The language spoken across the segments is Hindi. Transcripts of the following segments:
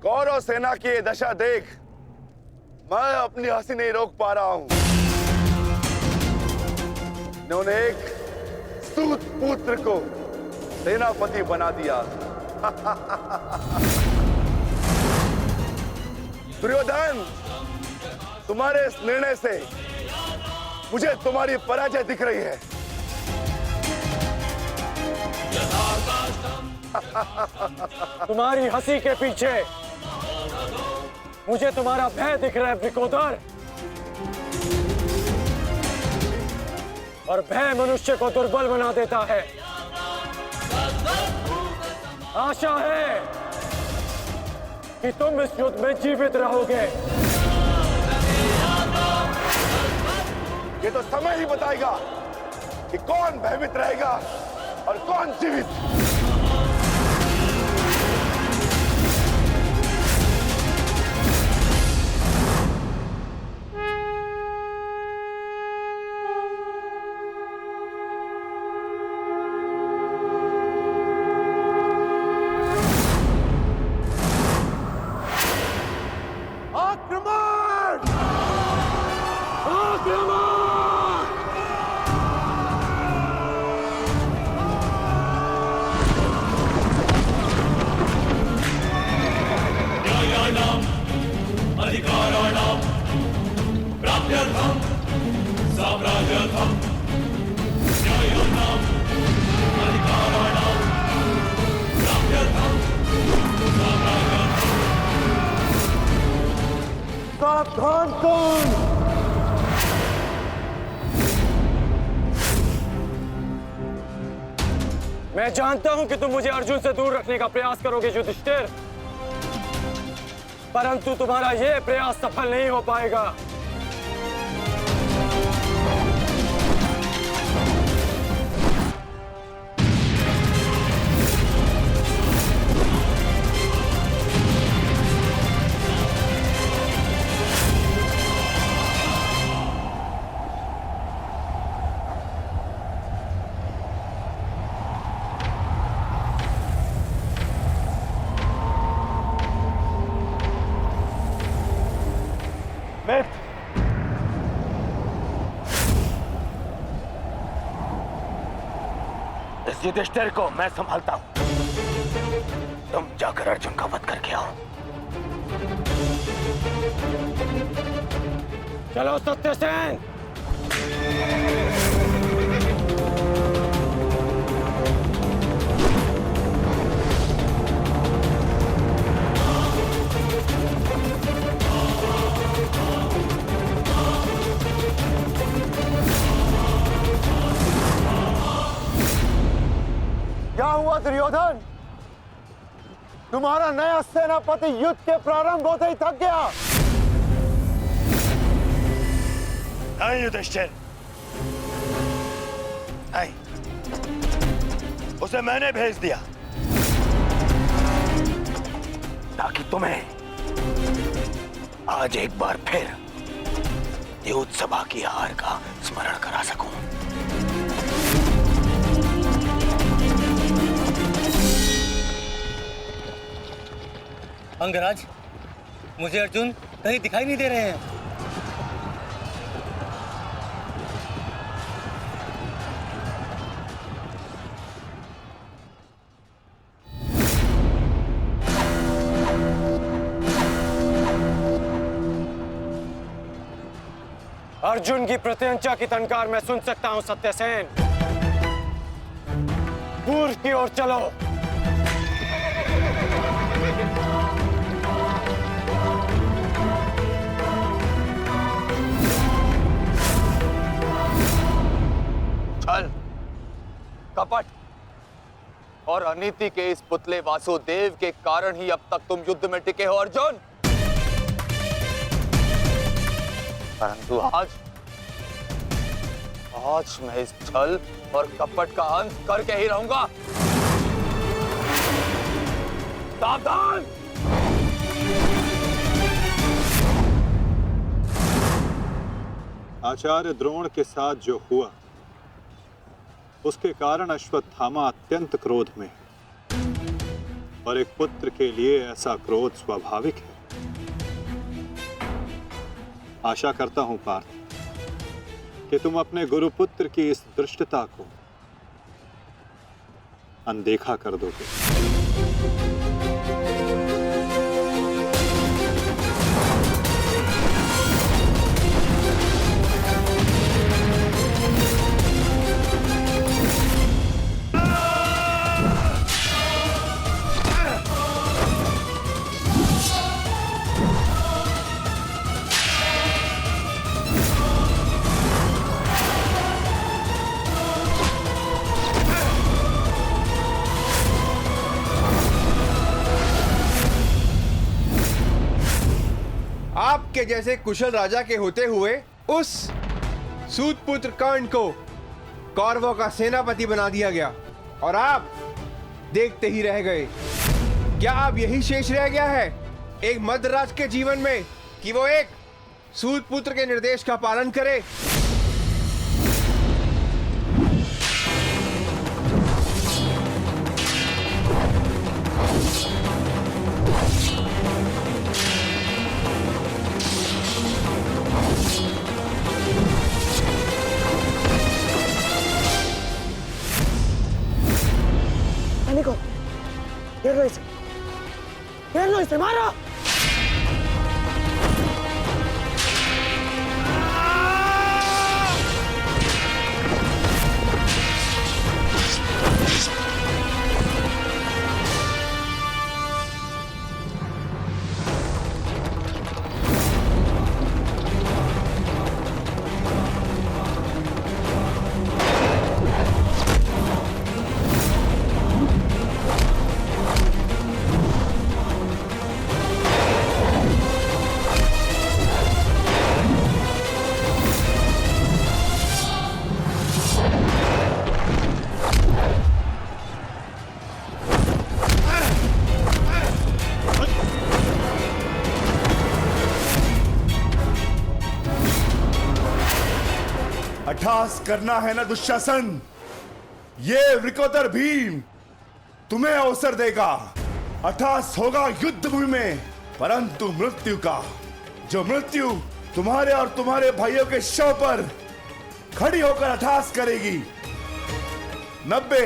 कौरव सेना की ये दशा देख मैं अपनी हंसी नहीं रोक पा रहा हूं। इन्होंने एक सूत पुत्र को सेनापति बना दिया। दुर्योधन, तुम्हारे इस निर्णय से मुझे तुम्हारी पराजय दिख रही है। तुम्हारी हंसी के पीछे मुझे तुम्हारा भय दिख रहा है वृकोदर। और भय मनुष्य को दुर्बल बना देता है। आशा है कि तुम इस युद्ध में जीवित रहोगे। ये तो समय ही बताएगा कि कौन भयभीत रहेगा और कौन जीवित। सावधान कौन? मैं जानता हूं कि तुम मुझे अर्जुन से दूर रखने का प्रयास करोगे युधिष्ठिर, परंतु तुम्हारा यह प्रयास सफल नहीं हो पाएगा। इस युधिष्ठिर को मैं संभालता हूं। तुम जाकर अर्जुन का वध करके आओ। चलो सत्यसेन। क्या हुआ दुर्योधन? तुम्हारा नया सेनापति युद्ध के प्रारंभ होते ही थक गया। नहीं युधिष्ठिर, नहीं, उसे मैंने भेज दिया ताकि तुम्हें आज एक बार फिर युद्ध सभा की हार का स्मरण करा सकूं। अंगराज, मुझे अर्जुन कहीं दिखाई नहीं दे रहे हैं। अर्जुन की प्रत्यंचा की टंकार मैं सुन सकता हूं सत्यसेन। पूर्व की ओर चलो। छल, कपट और अनीति के इस पुतले वासुदेव के कारण ही अब तक तुम युद्ध में टिके हो अर्जुन। परंतु आज मैं इस छल और कपट का अंत करके ही रहूंगा। सावधान! आचार्य द्रोण के साथ जो हुआ उसके कारण अश्वत्थामा अत्यंत क्रोध में है। और एक पुत्र के लिए ऐसा क्रोध स्वाभाविक है। आशा करता हूं पार्थ कि तुम अपने गुरुपुत्र की इस दुष्टता को अनदेखा कर दोगे। आपके जैसे कुशल राजा के होते हुए उस सूतपुत्र कर्ण को कौरवों का सेनापति बना दिया गया और आप देखते ही रह गए। क्या अब यही शेष रह गया है एक मध्यराज के जीवन में कि वो एक सूतपुत्र के निर्देश का पालन करे? घेर लो इसे, मारो। अट्ठास करना है ना दुशासन, ये वृकोदर भीम तुम्हें अवसर देगा। अट्ठास होगा युद्ध भूमि में, परंतु मृत्यु का, जो मृत्यु तुम्हारे और तुम्हारे भाइयों के शव पर खड़ी होकर अट्ठास करेगी। 90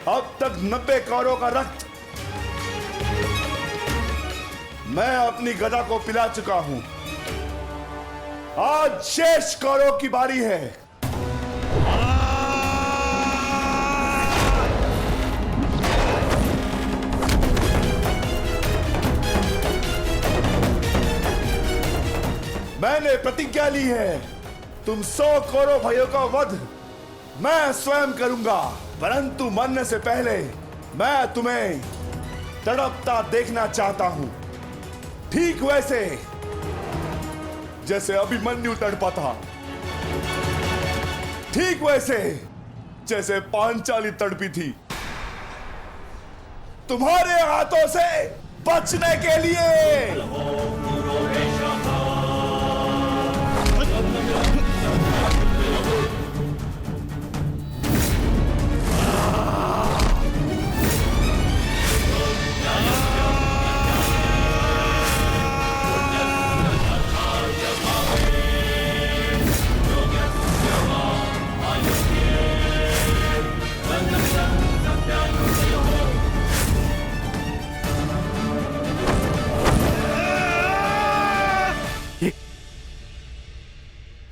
अब तक 90 कौरों का रक्त मैं अपनी गदा को पिला चुका हूं। आज शेष कौरों की बारी है। मैंने प्रतिज्ञा ली है, तुम 100 कौरव भाइयों का वध मैं स्वयं करूंगा, परंतु मरने से पहले मैं तुम्हें तड़पता देखना चाहता हूं, ठीक वैसे जैसे अभिमन्यु तड़पा था, ठीक वैसे जैसे पांचाली तड़पी थी। तुम्हारे हाथों से बचने के लिए।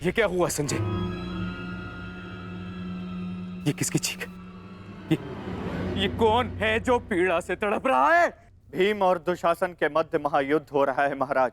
ये क्या हुआ संजय? ये किसकी चीख? ये कौन है जो पीड़ा से तड़प रहा है? भीम और दुशासन के मध्य महायुद्ध हो रहा है महाराज।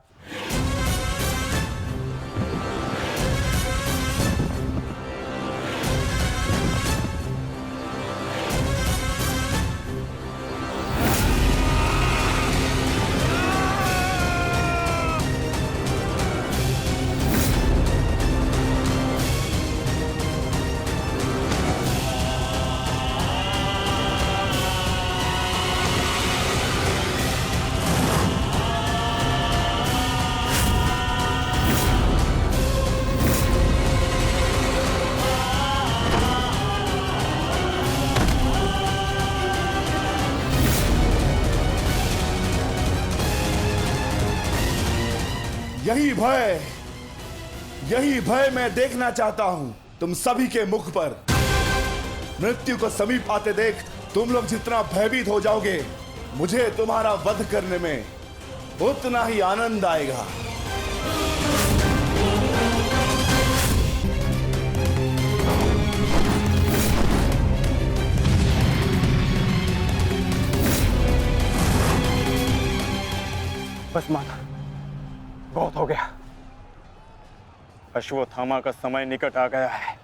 यही भय मैं देखना चाहता हूं तुम सभी के मुख पर। मृत्यु को समीप आते देख तुम लोग जितना भयभीत हो जाओगे, मुझे तुम्हारा वध करने में उतना ही आनंद आएगा। बस माता, बहुत हो गया। अश्वत्थामा का समय निकट आ गया है।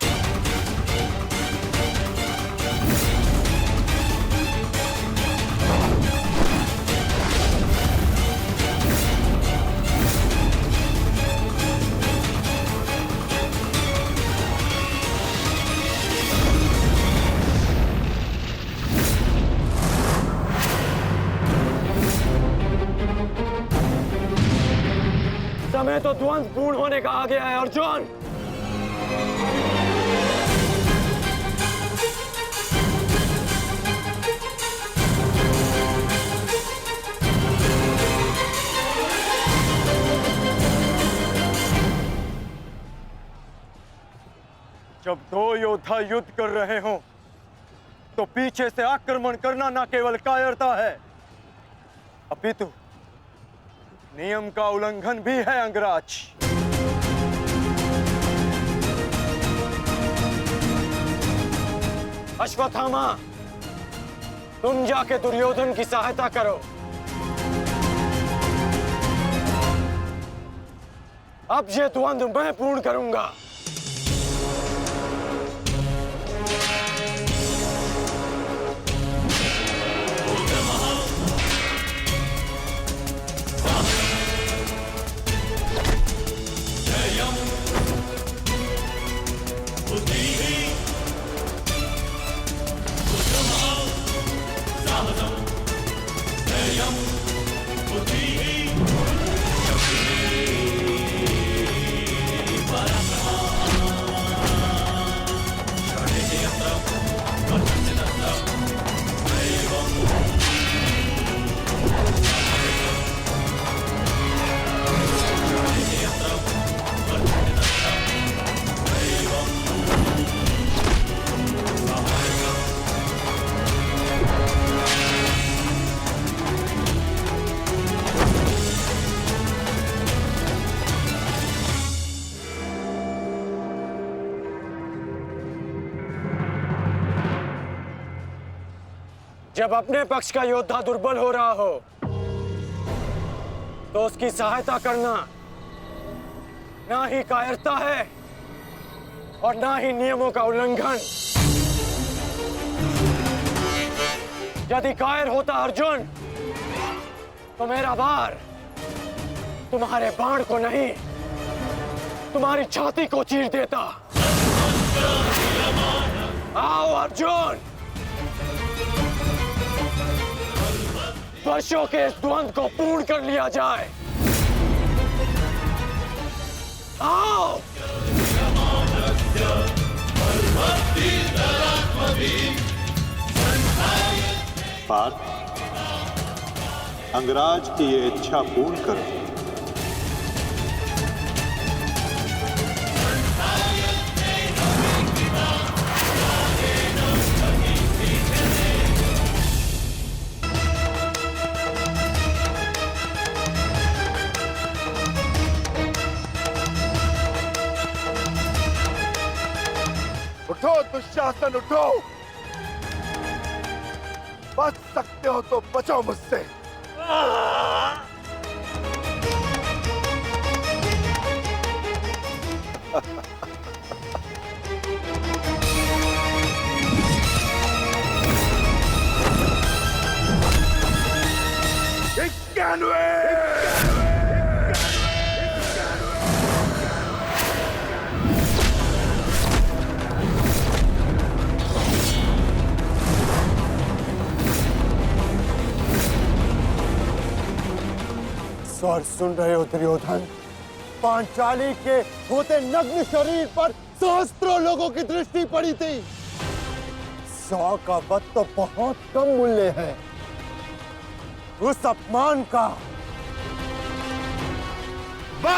समय तो द्वंद्व पूर्ण होने का आ गया है अर्जुन। जब दो योद्धा युद्ध कर रहे हों तो पीछे से आक्रमण करना न केवल कायरता है, अपितु नियम का उल्लंघन भी है अंगराज। अश्वत्थामा, तुम जाके दुर्योधन की सहायता करो। अब ये द्वंद्व मैं पूर्ण करूंगा। जब अपने पक्ष का योद्धा दुर्बल हो रहा हो तो उसकी सहायता करना ना ही कायरता है और ना ही नियमों का उल्लंघन। यदि कायर होता अर्जुन तो मेरा बाण तुम्हारे बाण को नहीं, तुम्हारी छाती को चीर देता। आओ अर्जुन, वर्षों के इस द्वंद्व को पूर्ण कर लिया जाए। आओ। पार्थ, अंगराज की ये इच्छा पूर्ण करो। उठो दुशासन, उठो। बच सकते हो तो बचो मुझसे। स्वर सुन रहे हो दुर्योधन? पांचाली के होते नग्न शरीर पर सहस्त्रों लोगों की दृष्टि पड़ी थी। 100 का वध तो बहुत कम मूल्य है। उस अपमान का 92।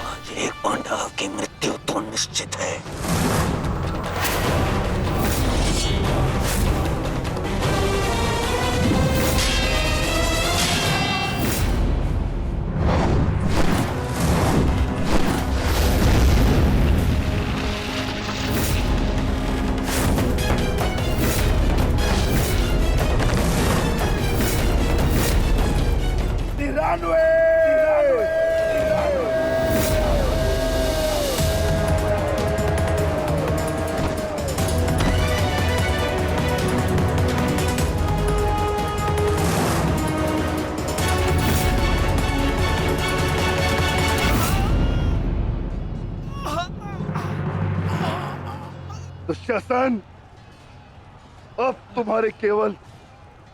आज एक पांडव की मृत्यु तो निश्चित है। दुशासन, अब तुम्हारे केवल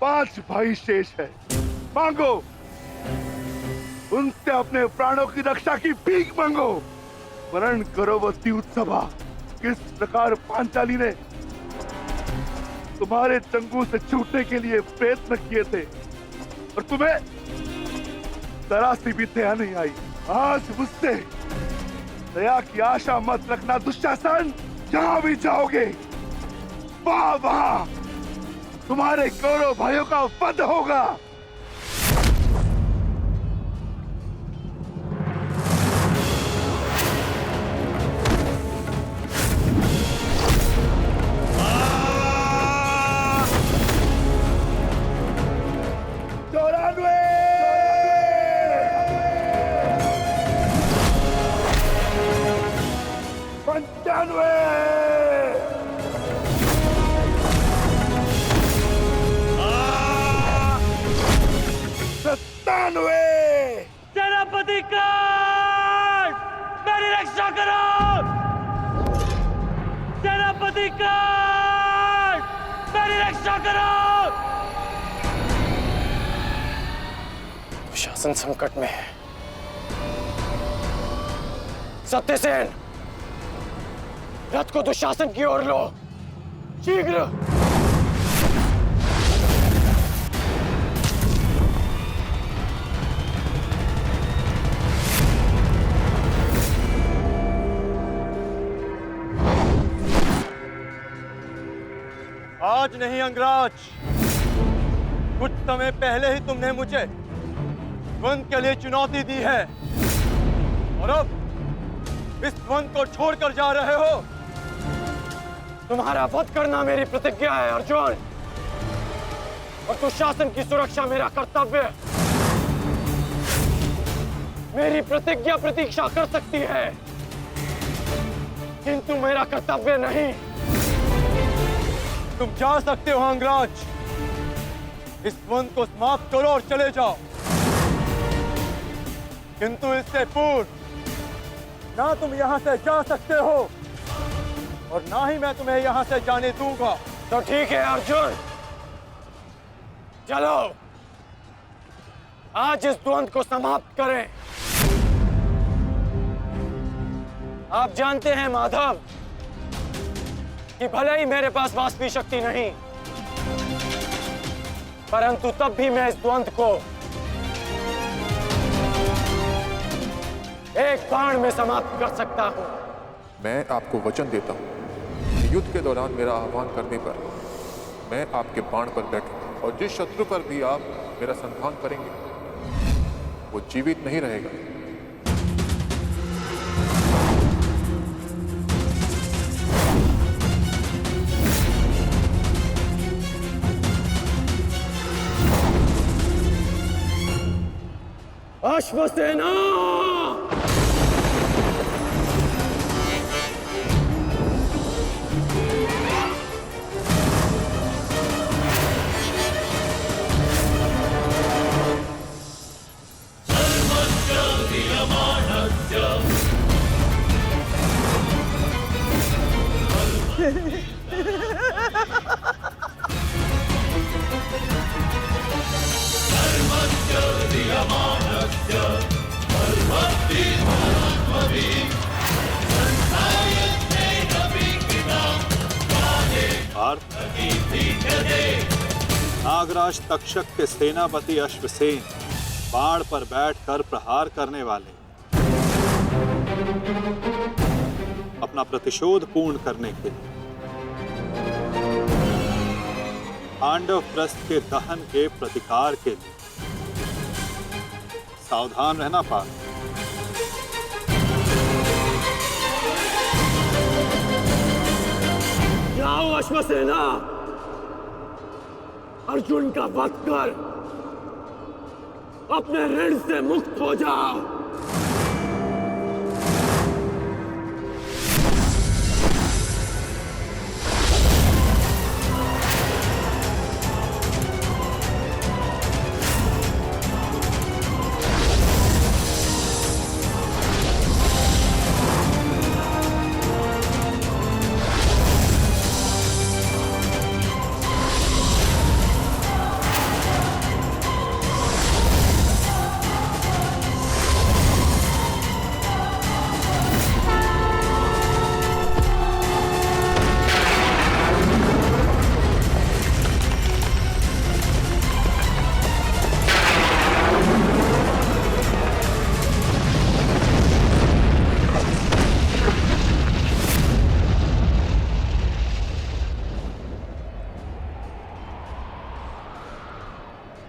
5 भाई शेष है। मांगो, उनसे अपने प्राणों की रक्षा की भीख मांगो। वर्ण करो वो द्यूतसभा किस प्रकार पांचाली ने तुम्हारे चंगू से छूटने के लिए प्रयत्न किए थे और तुम्हें जरा सी भी दया नहीं आई। आज मुझसे दया की आशा मत रखना दुशासन। जहां भी जाओगे वहां तुम्हारे कौरव भाइयों का वध होगा। सेनापति काट, मेरी रक्षा करो। सेनापति काट, मेरी रक्षा करो। शासन संकट में है। सत्यसेन, रथ को दुशासन की ओर लो, शीघ्र। आज नहीं अंगराज, कुछ समय पहले ही तुमने मुझे द्वंद के लिए चुनौती दी है और अब इस द्वंद को छोड़कर जा रहे हो। तुम्हारा वध करना मेरी प्रतिज्ञा है अर्जुन, और दुशासन की सुरक्षा मेरा कर्तव्य है। मेरी प्रतिज्ञा प्रतीक्षा कर सकती है, किंतु मेरा कर्तव्य नहीं। तुम जा सकते हो अंगराज, इस द्वंद को समाप्त करो और चले जाओ, किंतु इससे पूर्व ना तुम यहां से जा सकते हो और ना ही मैं तुम्हें यहां से जाने दूंगा। तो ठीक है अर्जुन, चलो आज इस द्वंद को समाप्त करें। आप जानते हैं माधव कि भले ही मेरे पास वास्तविक शक्ति नहीं, परंतु तब भी मैं इस द्वंद को एक बाण में समाप्त कर सकता हूं। मैं आपको वचन देता हूं कि युद्ध के दौरान मेरा आह्वान करने पर मैं आपके बाण पर बैठूंगा और जिस शत्रु पर भी आप मेरा संधान करेंगे वो जीवित नहीं रहेगा। अश्वसेना, पार्थ, नागराज तक्षक के सेनापति अश्वसेन बाण पर बैठकर प्रहार करने वाले अपना प्रतिशोध पूर्ण करने के लिए पांडव प्रस्थ के दहन के प्रतिकार के लिए सावधान रहना पार्थ। जाओ अश्वसेना, अर्जुन का वध कर अपने ऋण से मुक्त हो जाओ।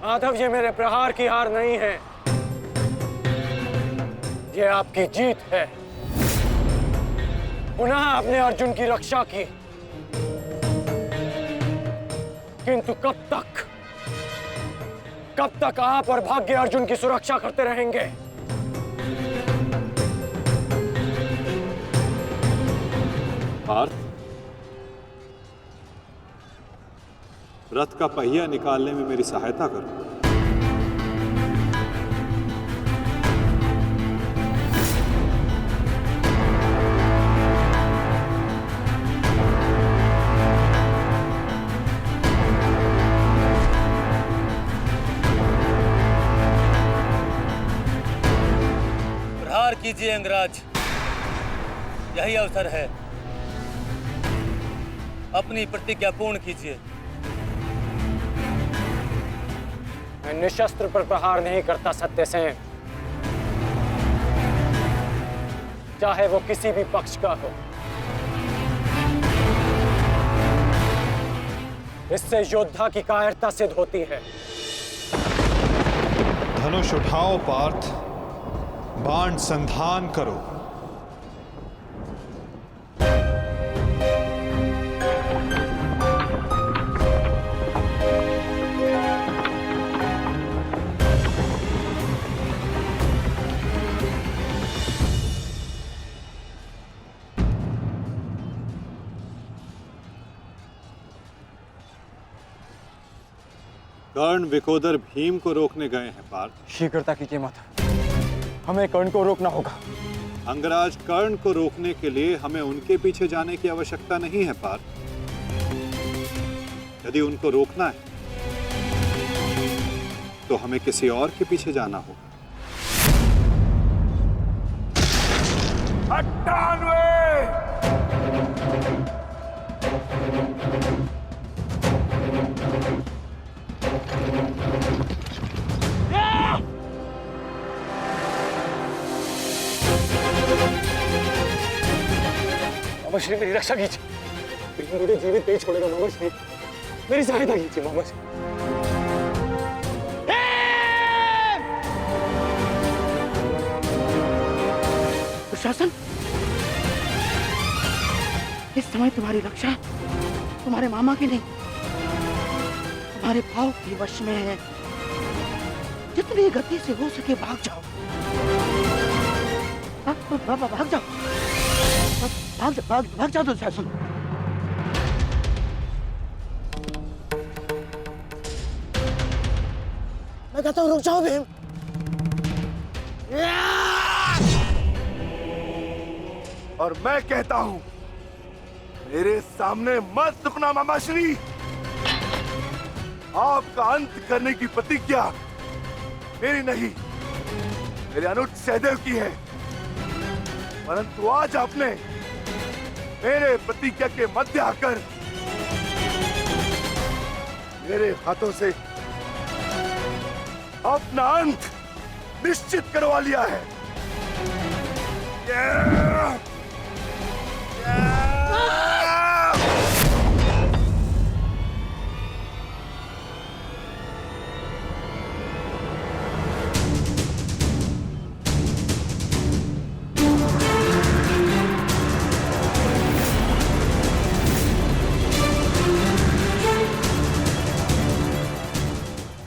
माधव, ये मेरे प्रहार की हार नहीं है, ये आपकी जीत है। पुनः आपने अर्जुन की रक्षा की, किंतु कब तक आप और भाग्य अर्जुन की सुरक्षा करते रहेंगे? पार्थ, रथ का पहिया निकालने में मेरी सहायता करो। प्रहार कीजिए अंगराज, यही अवसर है। अपनी प्रतिज्ञा पूर्ण कीजिए। मैं निशस्त्र पर प्रहार नहीं करता सत्यसेन, चाहे वो किसी भी पक्ष का हो। इससे योद्धा की कायरता सिद्ध होती है। धनुष उठाओ पार्थ, बाण संधान करो। कर्ण विकोदर भीम को रोकने गए हैं पार्थ। शीघ्रता कीजिए माता, हमें कर्ण को रोकना होगा। अंगराज, कर्ण को रोकने के लिए हमें उनके पीछे जाने की आवश्यकता नहीं है पार्थ। यदि उनको रोकना है तो हमें किसी और के पीछे जाना होगा। 98 मामा श्री, मेरी रक्षा कीजिए। भीम मुझे जीवित नहीं छोड़ेगा मामा श्री, मेरी सहायता कीजिए मामा श्री। दुशासन, इस समय तुम्हारी रक्षा तुम्हारे मामा की नहीं, तुम्हारे भाव के वश में है। जितनी गति से हो सके भाग जाओ, भाग जाओ, भाग जाओ दुशासन। मैं कहता हूँ रुक जाओ भीम। और मैं कहता हूं मेरे सामने मत रुकना मामाश्री। आपका अंत करने की प्रतिज्ञा मेरी नहीं, मेरे अनुज सहदेव की है। परंतु आज आपने मेरे प्रतिज्ञा के मध्य आकर मेरे हाथों से अपना अंत निश्चित करवा लिया है।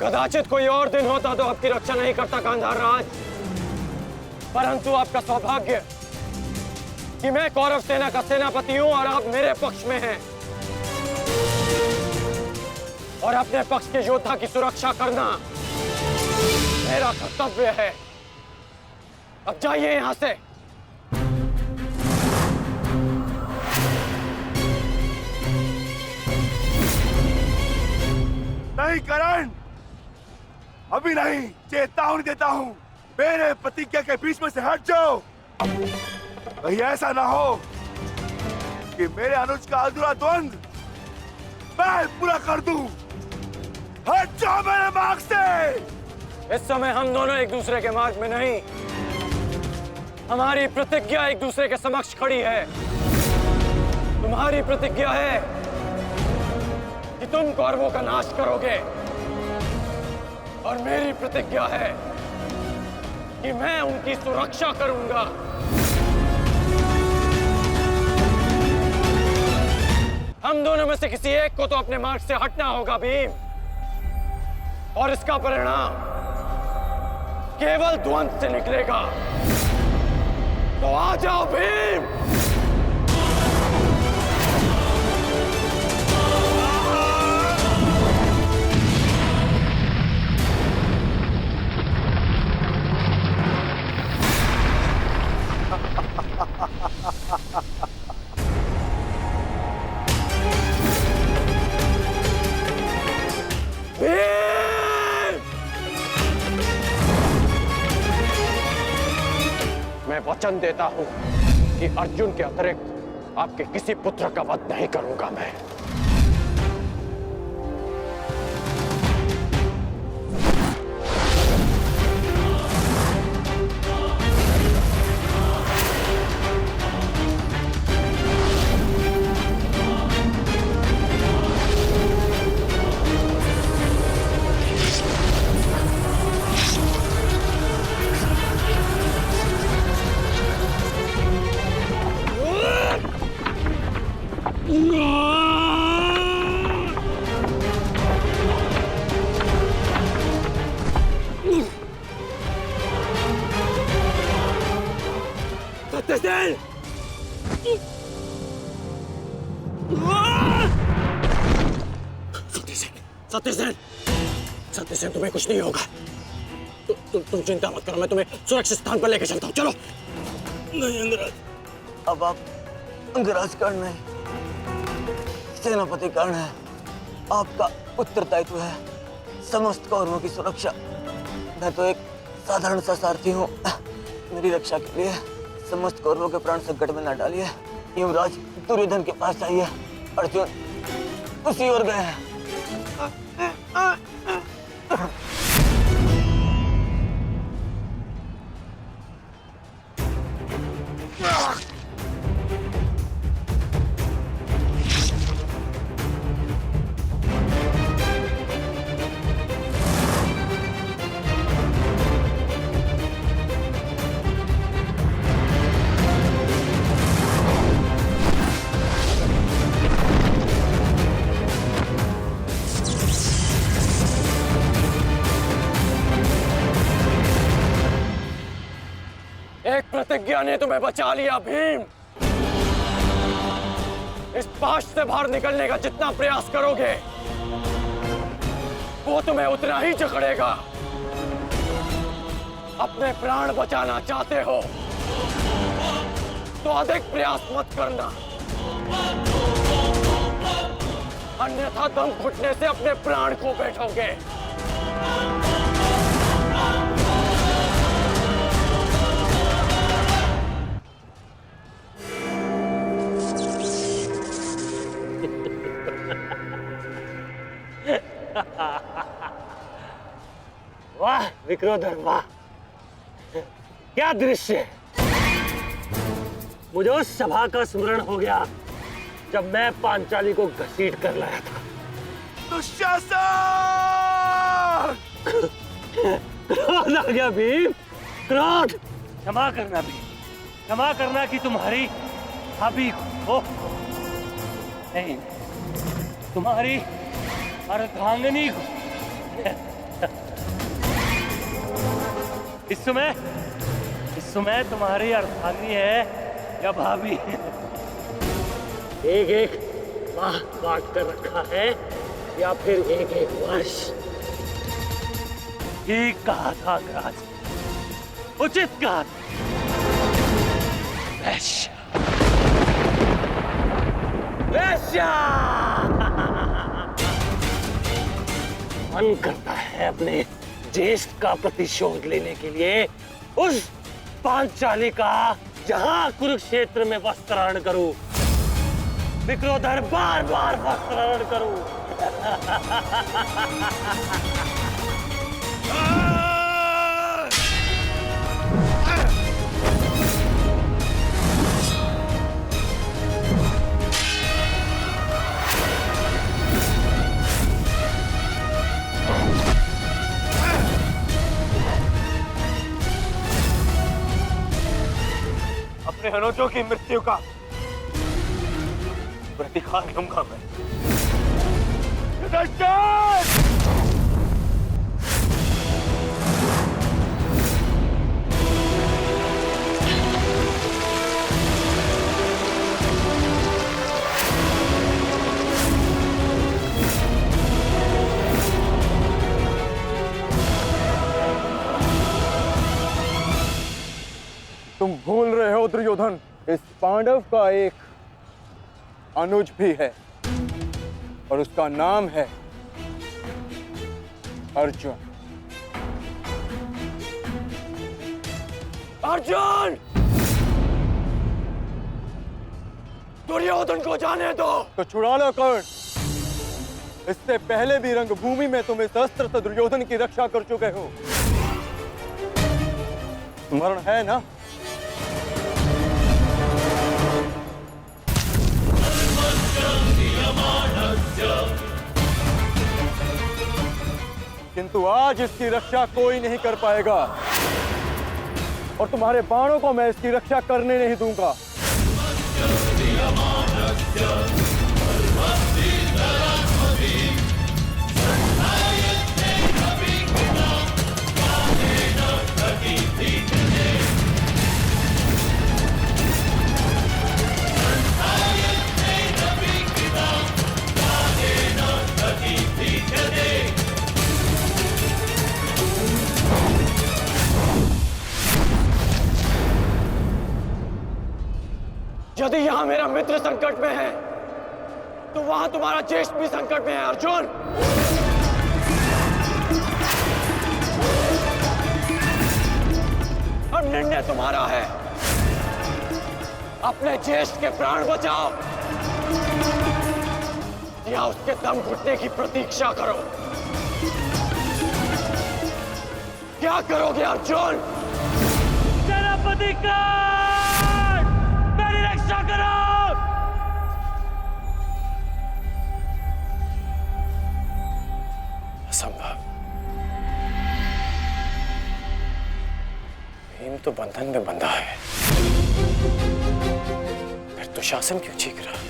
कदाचित कोई और दिन होता तो आपकी रक्षा नहीं करता गांधार राज, परंतु आपका सौभाग्य कि मैं कौरव सेना का सेनापति हूं और आप मेरे पक्ष में हैं और अपने पक्ष के योद्धा की सुरक्षा करना मेरा कर्तव्य है। अब जाइए यहां से। नहीं करण, अभी नहीं, चेतावनी देता हूं, मेरे प्रतिज्ञा के बीच में से हट जाओ। कहीं ऐसा ना हो कि मेरे अनुज का अधूरा द्वंद मैं पूरा कर दूं। हट जाओ मेरे मार्ग से। इस समय हम दोनों एक दूसरे के मार्ग में नहीं, हमारी प्रतिज्ञा एक दूसरे के समक्ष खड़ी है। तुम्हारी प्रतिज्ञा है कि तुम कौरवों का नाश करोगे और मेरी प्रतिज्ञा है कि मैं उनकी सुरक्षा करूंगा। हम दोनों में से किसी एक को तो अपने मार्ग से हटना होगा भीम, और इसका परिणाम केवल द्वंद से निकलेगा। तो आ जाओ भीम। मैं वचन देता हूं कि अर्जुन के अतिरिक्त आपके किसी पुत्र का वध नहीं करूंगा मैं। सत्यसेन! सत्यसेन! सत्यसेन, तुम्हें कुछ नहीं होगा। तुम चिंता मत करो, मैं तुम्हें सुरक्षित स्थान पर लेकर चलता हूँ। चलो। नहीं अंगराज, अब आप अंगराज कर्ण नहीं, सेनापति कर्ण है। आपका उत्तरदायित्व है समस्त कौरवों की सुरक्षा। मैं तो एक साधारण सा सारथी हूँ। मेरी रक्षा के लिए समस्त कौरवों के प्राण संकट में न डालिए। युवराज दुर्योधन के पास जाइए, अर्जुन उसी ओर गए हैं। प्रतिज्ञा ने तुम्हें बचा लिया भीम। इस पाश से बाहर निकलने का जितना प्रयास करोगे वो तुम्हें उतना ही जकड़ेगा। अपने प्राण बचाना चाहते हो तो अधिक प्रयास मत करना, अन्यथा दम घुटने से अपने प्राण खो बैठोगे। वाह, विक्रोधर, वाह क्या दृश्य है। मुझे उस सभा का स्मरण हो गया जब मैं पांचाली को घसीट कर लाया था। दुशासन! क्रोध आ गया भीम, क्रोध। क्षमा करना भीम, क्षमा करना कि तुम्हारी भाभी को नहीं, तुम्हारी अर्धांगिनी को। इस समय तुम्हारी अर्धांगिनी है या भाभी? एक एक माह काट कर रखा है या फिर एक एक वर्ष? ठीक कहा था अंगराज, उचित कहा था। वैश्य, वैश्य! मन करता है अपने ज्येष्ठ का प्रतिशोध लेने के लिए उस पांचाली का जहां कुरुक्षेत्र में वस्त्राहरण करूं, विक्रोधर बार बार वस्त्राहरण करूं। अपने अनुजों की मृत्यु का प्रतिकार लूंगा मैं। तुम भूल रहे हो दुर्योधन, इस पांडव का एक अनुज भी है और उसका नाम है अर्जुन। अर्जुन! दुर्योधन को जाने दो। तो छुड़ा लो कर्ण। इससे पहले भी रंगभूमि में तुम इस अस्त्र से दुर्योधन की रक्षा कर चुके हो। स्मरण है ना? किंतु आज इसकी रक्षा कोई नहीं कर पाएगा और तुम्हारे बाणों को मैं इसकी रक्षा करने नहीं दूंगा। यदि यहां मेरा मित्र संकट में है तो वहां तुम्हारा ज्येष्ठ भी संकट में है अर्जुन। अब निर्णय तुम्हारा है, अपने ज्येष्ठ के प्राण बचाओ या उसके दम घुटने की प्रतीक्षा करो। क्या करोगे अर्जुन? सेनापति का रक्षा करो। असंभव। भीम तो बंधन में बंधा है, फिर दुशासन क्यों चीख रहा है?